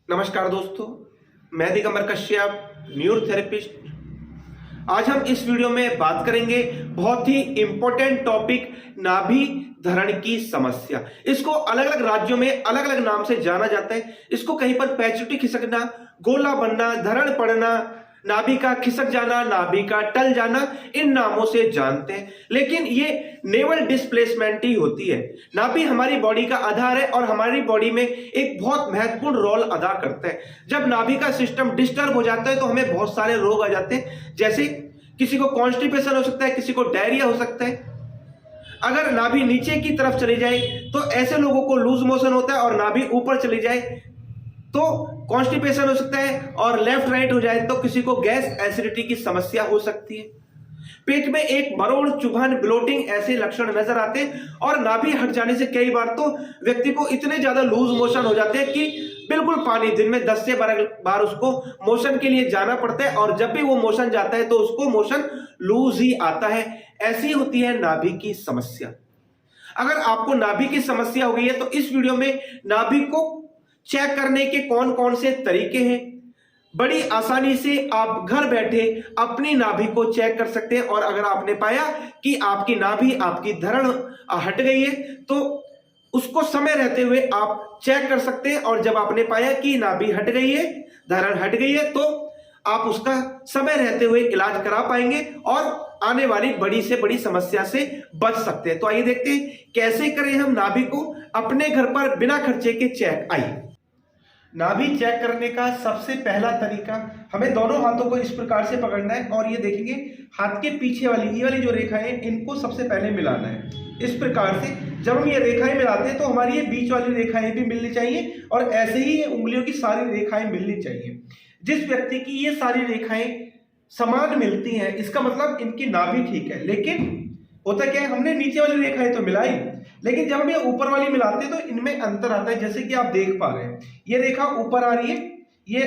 नमस्कार दोस्तों, मैं दिगंबर कश्यप, न्यूरोथेरेपिस्ट। आज हम इस वीडियो में बात करेंगे बहुत ही इंपॉर्टेंट टॉपिक, नाभि धरण की समस्या। इसको अलग अलग राज्यों में अलग अलग नाम से जाना जाता है। इसको कहीं पर पैचुटी खिसकना, गोला बनना, धरण पड़ना, नाभि का खिसक जाना, नाभि का टल जाना, इन नामों से जानते हैं। लेकिन ये नेवल डिस्प्लेसमेंट ही होती है। नाभि हमारी बॉडी का आधार है और हमारी बॉडी में एक बहुत महत्वपूर्ण रोल अदा करता है। जब नाभि का सिस्टम डिस्टर्ब हो जाता है तो हमें बहुत सारे रोग आ जाते हैं, जैसे किसी को कॉन्स्टिपेशन हो सकता है, किसी को डायरिया हो सकता है। अगर नाभि नीचे की तरफ चली जाए तो ऐसे लोगों को लूज मोशन होता है, और नाभि ऊपर चली जाए तो कॉन्स्टिपेशन हो सकता है, और लेफ्ट राइट हो जाए तो किसी को गैस एसिडिटी की समस्या हो सकती है। पेट में एक मरोड़, चुभन, ब्लोटिंग ऐसे लक्षण नजर आते हैं। और नाभि हट जाने से कई बार तो व्यक्ति को इतने ज्यादा लूज मोशन हो जाते हैं कि बिल्कुल पानी, दिन में 10 से 12 बार उसको मोशन के लिए जाना पड़ता है, और जब भी वो मोशन जाता है तो उसको मोशन लूज ही आता है। ऐसी होती है नाभि की समस्या। अगर आपको नाभि की समस्या हो गई है तो इस वीडियो में नाभि को चेक करने के कौन कौन से तरीके हैं, बड़ी आसानी से आप घर बैठे अपनी नाभि को चेक कर सकते हैं। और अगर आपने पाया कि आपकी नाभि, आपकी धरण हट गई है तो उसको समय रहते हुए आप चेक कर सकते हैं। और जब आपने पाया कि नाभि हट गई है, धरण हट गई है, तो आप उसका समय रहते हुए इलाज करा पाएंगे और आने वाली बड़ी से बड़ी समस्या से बच सकते हैं। तो आइए देखते हैं कैसे करें हम नाभि को अपने घर पर बिना खर्चे के चेक। आइए, नाभि चेक करने का सबसे पहला तरीका, हमें दोनों हाथों को इस प्रकार से पकड़ना है और ये देखेंगे हाथ के पीछे वाली, ये वाली जो रेखा है, इनको सबसे पहले मिलाना है। इस प्रकार से जब हम ये रेखाएं मिलाते हैं तो हमारी ये बीच वाली रेखाएं भी मिलनी चाहिए, और ऐसे ही ये उंगलियों की सारी रेखाएं मिलनी चाहिए। जिस व्यक्ति की ये सारी रेखाएं समान मिलती हैं, इसका मतलब इनकी नाभि ठीक है। लेकिन होता क्या है, हमने नीचे वाली रेखाएं तो मिलाई, लेकिन जब हम ये ऊपर वाली मिलाते हैं तो इनमें अंतर आता है। जैसे कि आप देख पा रहे हैं, ये रेखा ऊपर आ रही है, ये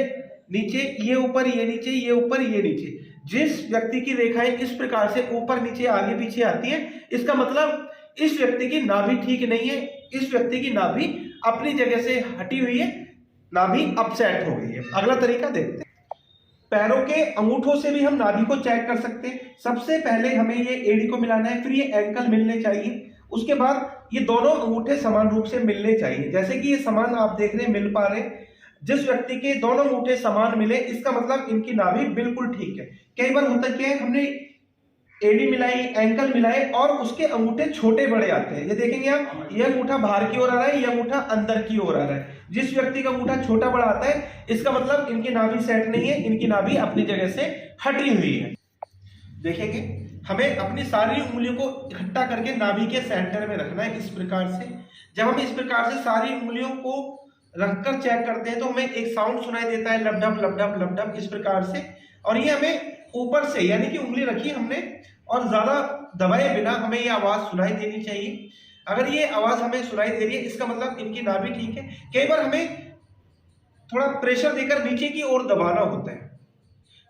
नीचे, ये ऊपर, ये नीचे, ये ऊपर, ये नीचे। जिस व्यक्ति की रेखाएं इस प्रकार से ऊपर नीचे आगे पीछे आती है, इसका मतलब इस व्यक्ति की नाभि ठीक नहीं है। इस व्यक्ति की नाभि अपनी जगह से हटी हुई है, नाभि अपसेट हो गई है। अगला तरीका देखते हैं। पैरों के अंगूठों से भी हम नाभि को चेक कर सकते हैं। सबसे पहले हमें ये एड़ी को मिलाना है, फिर ये एंकल मिलने चाहिए। उसके बाद ये दोनों अंगूठे समान रूप से मिलने चाहिए। जैसे कि ये समान आप देख रहे हैं, मिल पा रहे हैं। जिस व्यक्ति के दोनों अंगूठे समान मिले, इसका मतलब इनकी नाभि बिल्कुल ठीक है। कई बार होता क्या है, हमने एड़ी मिलाई, एंकल मिलाए और उसके अंगूठे छोटे बड़े आते हैं। ये देखेंगे आप, ये अंगूठा बाहर की ओर आ रहा है, ये अंगूठा अंदर की ओर आ रहा है। जिस व्यक्ति का अंगूठा छोटा बड़ा आता है, इसका मतलब इनकी नाभि सेट नहीं है, इनकी नाभि अपनी जगह से हटी हुई है। देखेंगे, हमें अपनी सारी उंगलियों को इकट्ठा करके नाभि के सेंटर में रखना है, इस प्रकार से। जब हम इस प्रकार से सारी उंगलियों को रखकर चेक करते हैं तो हमें एक साउंड सुनाई देता है, लपडप लपडप लपडप, इस प्रकार से। और ये हमें ऊपर से, यानी कि उंगली रखी हमने और ज्यादा दबाए बिना हमें ये आवाज सुनाई देनी चाहिए। अगर ये आवाज हमें सुनाई दे रही है, इसका मतलब इनकी नाभि ठीक है। कई बार हमें थोड़ा प्रेशर देकर नीचे की ओर दबाना होता है,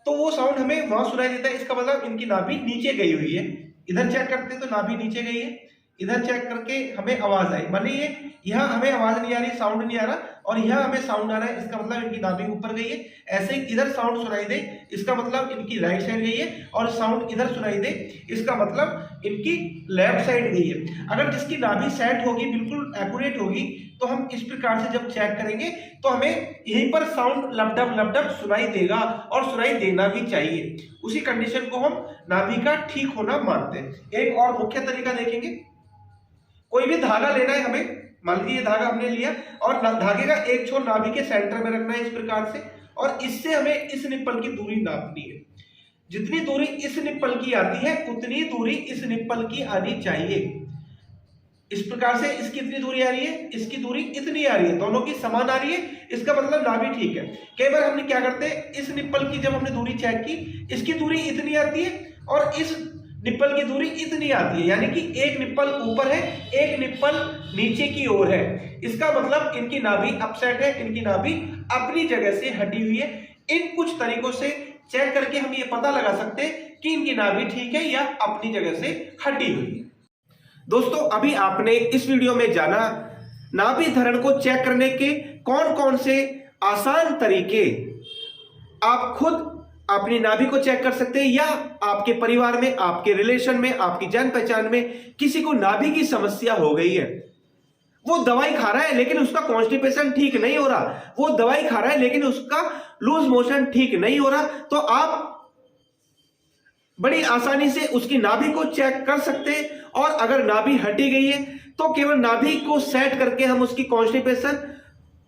तो वो साउंड हमें वहां सुनाई देता है, इसका मतलब इनकी नाभि नीचे गई हुई है। इधर चेक करते हैं तो नाभि नीचे गई है, इधर चेक करके हमें आवाज आई, मानिए यहाँ हमें आवाज नहीं आ रही, साउंड नहीं आ रहा, और यहाँ हमें साउंड आ रहा है, इसका मतलब इनकी नाभि ऊपर गई है। ऐसे ही इधर साउंड सुनाई दे, इसका मतलब इनकी राइट साइड गई है, और साउंड इधर सुनाई दे, इसका मतलब इनकी लेफ्ट साइड गई है। अगर जिसकी नाभि सेट होगी, बिल्कुल एक्यूरेट होगी, तो हम इस प्रकार से जब चेक करेंगे तो हमें यहीं पर साउंड लपडप लपडप सुनाई देगा, और सुनाई देना भी चाहिए। उसी कंडीशन को हम नाभि का ठीक होना मानते हैं। एक और मुख्य तरीका देखेंगे, कोई भी धागा लेना है हमें, मान लीजिए धागा हमने लिया और धागे का एक छोर नाभि के सेंटर में रखना है, इस प्रकार से। और इससे हमें इस निप्पल की दूरी नापनी है। जितनी दूरी इस निप्पल की आती है, उतनी दूरी इस निप्पल की आनी चाहिए। इस प्रकार से इसकी इतनी दूरी आ रही है, इसकी दूरी इतनी आ रही है, दोनों की समान आ रही है, इसका मतलब नाभि ठीक है। कई बार हमने क्या करते हैं, इस निप्पल की जब हमने दूरी चेक की, इसकी दूरी इतनी आती है और इस निप्पल की दूरी इतनी आती है, यानी कि एक निप्पल ऊपर है, एक निप्पल नीचे की ओर है। इसका मतलब इनकी नाभि अपसेट है, इनकी नाभि अपनी जगह से हटी हुई है। इन कुछ तरीकों से चेक करके हम ये पता लगा सकते हैं कि इनकी नाभि ठीक है या अपनी जगह से हटी हुई है। दोस्तों, अभी आपने इस वीडियो में जाना नाभि धरण को चेक करने के कौन कौन से आसान तरीके आप खुद अपनी नाभि को चेक कर सकते हैं, या आपके परिवार में, आपके रिलेशन में, आपकी जान पहचान में किसी को नाभि की समस्या हो गई है, वो दवाई खा रहा है लेकिन उसका कॉन्स्टिपेशन ठीक नहीं हो रहा, वो दवाई खा रहा है लेकिन उसका लूज मोशन ठीक नहीं हो रहा, तो आप बड़ी आसानी से उसकी नाभि को चेक कर सकते हैं। और अगर नाभि हटी गई है तो केवल नाभि को सेट करके हम उसकी कॉन्स्टिपेशन,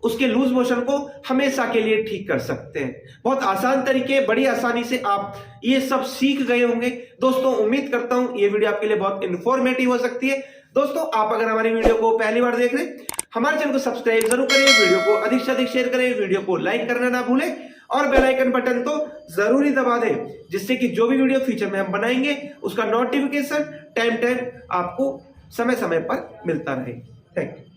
उसके लूज मोशन को हमेशा के लिए ठीक कर सकते हैं। बहुत आसान तरीके, बड़ी आसानी से आप ये सब सीख गए होंगे। दोस्तों उम्मीद करता हूं ये वीडियो आपके लिए बहुत इंफॉर्मेटिव हो सकती है। दोस्तों आप अगर हमारी वीडियो को पहली बार देख रहे हैं, हमारे चैनल को सब्सक्राइब जरूर करें, वीडियो को अधिक से अधिक शेयर करें, वीडियो को लाइक करना ना भूलें और बेल आइकन बटन तो जरूर ही दबा दें, जिससे कि जो भी वीडियो फ्यूचर में हम बनाएंगे उसका नोटिफिकेशन टाइम आपको समय समय पर मिलता रहे। Thank you.